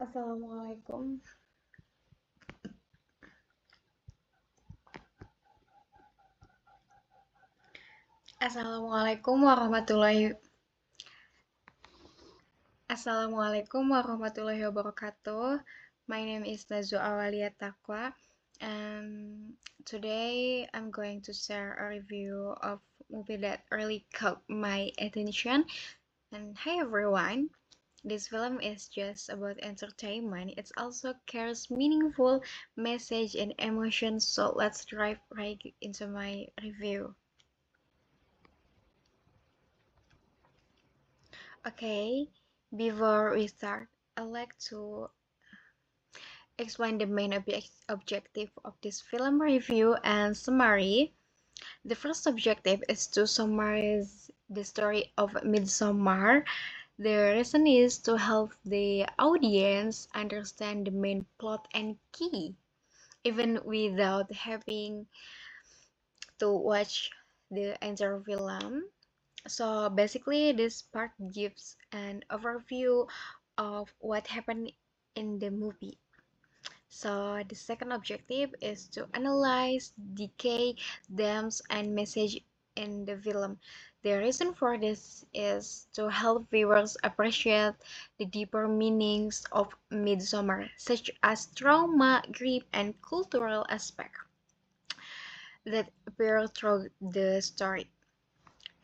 Assalamualaikum. Assalamualaikum warahmatullahi Assalamualaikum warahmatullahi wabarakatuh. My name is Nazwa Awalia Taqwa, and today I'm going to share a review of movie that really caught my attention. And hi everyone. This film is just about entertainment. It also carries meaningful message and emotions. So let's dive right into my review. Okay, before we start, I'd like to explain the main objective of this film review and summary. The first objective is to summarize the story of Midsommar. The reason is to help the audience understand the main plot and key, even without having to watch the entire film. So basically, this part gives an overview of what happened in the movie. So the second objective is to analyze, decay, themes, and message in the film. The reason for this is to help viewers appreciate the deeper meanings of Midsummer, such as trauma, grief, and cultural aspects that appear through the story.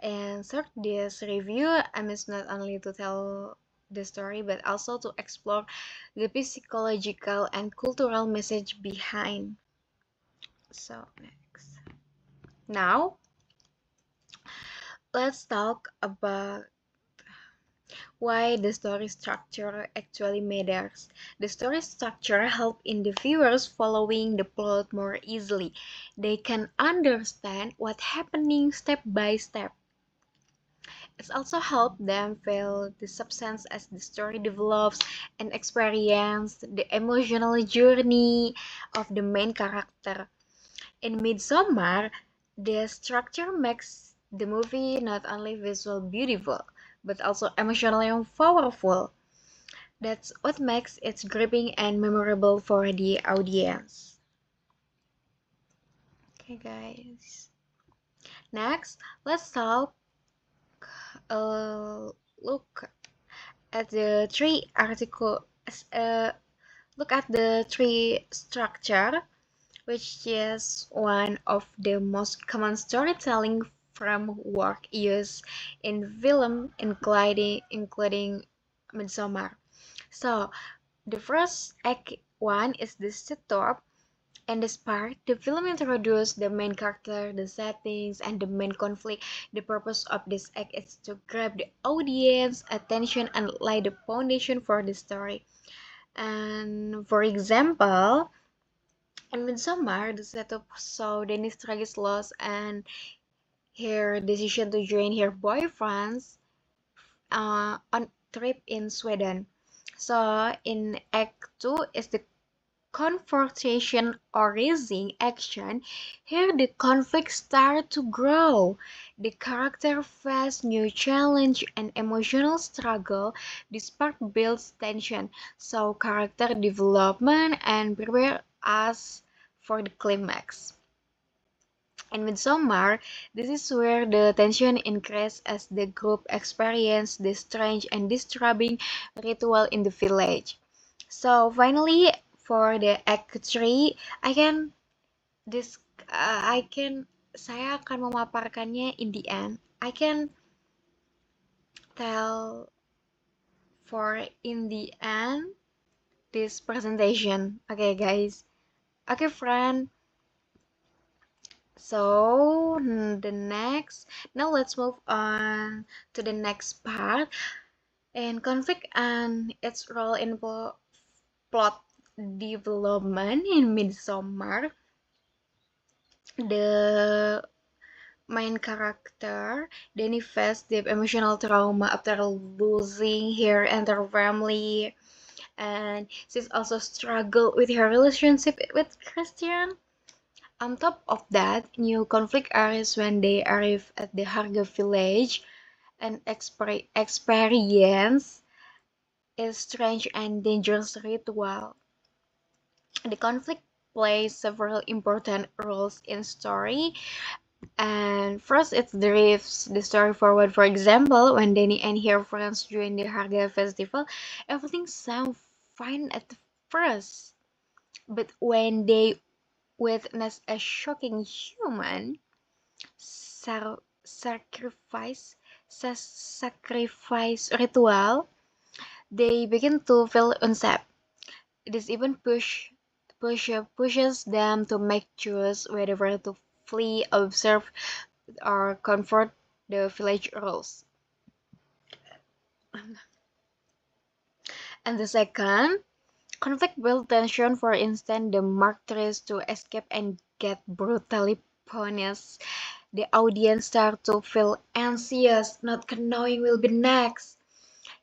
And third, this review aims not only to tell the story but also to explore the psychological and cultural message behind. So next. Now, let's talk about why the story structure actually matters. The story structure helps in the viewers following the plot more easily. They can understand what's happening step by step. It also helps them feel the substance as the story develops and experience the emotional journey of the main character. In Midsommar, the structure makes the movie not only visually beautiful, but also emotionally powerful. That's what makes it gripping and memorable for the audience. Okay, guys. Next, let's talk look at the three article look at the tree structure, which is one of the most common storytelling framework used in film, including Midsommar. So the first act one is the setup. In this part, the film introduces the main character, the settings, and the main conflict. The purpose of this act is to grab the audience attention and lay the foundation for the story. And for example, in Midsommar, the setup saw Dennis Tragi's loss and her decision to join her boyfriends on trip in Sweden. So in Act 2 is the confrontation or rising action. Here the conflict started to grow. The character face new challenge and emotional struggle. This part builds tension, so character development and prepare us for the climax. In Midsommar, this is where the tension increases as the group experiences the strange and disturbing ritual in the village. So finally, for the Act 3, this I can saya akan memaparkannya in the end. I can tell for in the end this presentation. Okay, guys. Okay, friend. So the next, now let's move on to the next part and conflict and its role in plot development in Midsommar. The main character Danny faces deep emotional trauma after losing her entire family, and she's also struggled with her relationship with Christian. On top of that, new conflict arises when they arrive at the Harga village and experience is strange and dangerous ritual. The conflict plays several important roles in story. And first, it drives the story forward. For example, when Danny and her friends join the Harga festival, everything sounds fine at first. But when they witness a shocking human sacrifice, sacrifice ritual, they begin to feel unsafe. This even pushes them to make choice whether to flee, observe, or comfort the village rules. And the second, conflict build tension. For instance, the Mark tries to escape and get brutally punished. The audience start to feel anxious, not knowing will be next.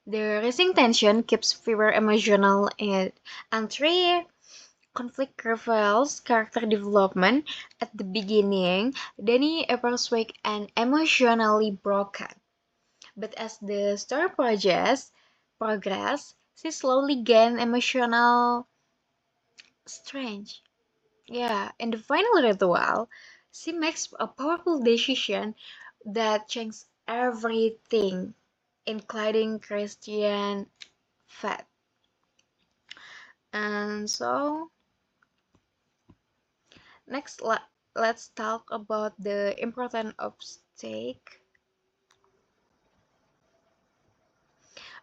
The rising tension keeps viewer emotional and three, conflict reveals character development. At the beginning, Danny appears weak and emotionally broken. But as the story progress, she slowly gains emotional strength. Yeah, in the final ritual, she makes a powerful decision that changes everything, including Christian faith. And so, next, let's talk about the importance of stake.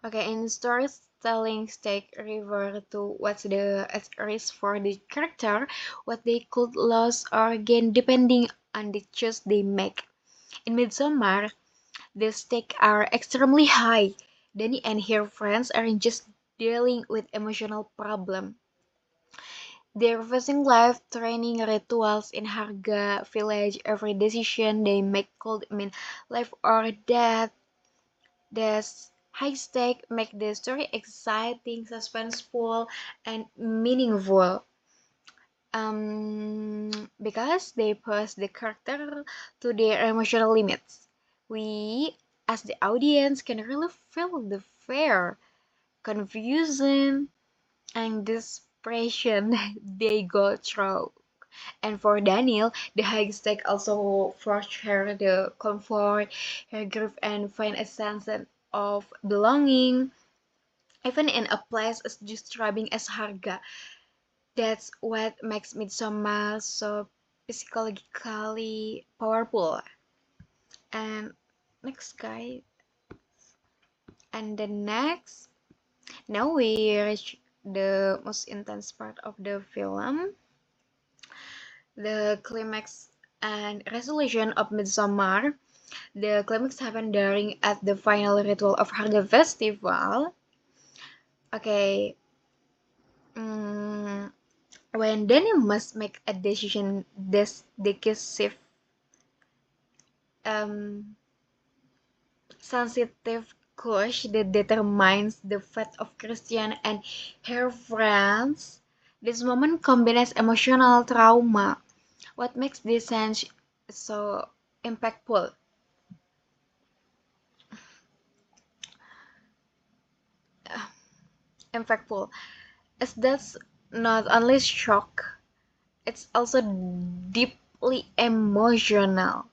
Okay, in storytelling, stake refer to what's the at risk for the character, what they could lose or gain depending on the choice they make. In Midsommar, the stakes are extremely high. Danny and her friends aren't just dealing with emotional problem. They're facing life-threatening rituals in Harga village. Every decision they make could mean life or death. This high stake make the story exciting, suspenseful, and meaningful. Because they push the character to their emotional limits. We, as the audience, can really feel the fear, confusion, and desperation they go through. And for Daniel, the high stake also forced her the comfort, her grief, and find a sense of belonging, even in a place as disturbing as Harga. That's what makes Midsommar so psychologically powerful. And next, guy, and the next, now we reach the most intense part of the film, the climax and resolution of Midsommar. The climax happened during at the final ritual of Harga Festival. Okay, mm, when Danny must make a decision this decisive, um, sensitive course that determines the fate of Christian and her friends. This moment combines emotional trauma. What makes this sense so impactful? Impactful is that's not only shock, it's also deeply emotional.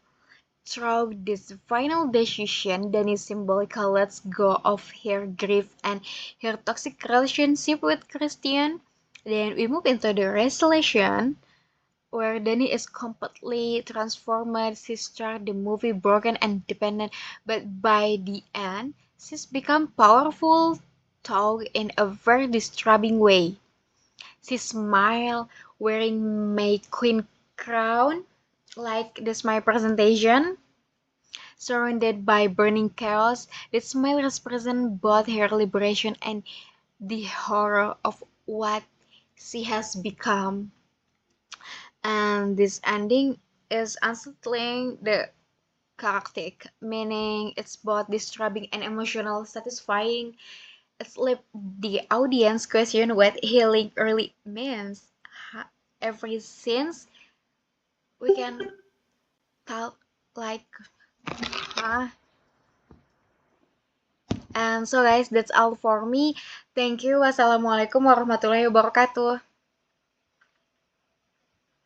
Through this final decision, Dani symbolically lets go of her grief and her toxic relationship with Christian. Then we move into the resolution, where Dani is completely transformed. She started the movie broken and dependent, but by the end, she's become powerful, though in a very disturbing way. She smiled, wearing May Queen crown, like this my presentation. Surrounded by burning chaos, the smile represents both her liberation and the horror of what she has become. And this ending is unsettling the character, meaning it's both disturbing and emotional satisfying. It's left the audience question what healing really means. Every since we can talk like, huh? And so guys, that's all for me. Thank you. Wassalamualaikum warahmatullahi wabarakatuh.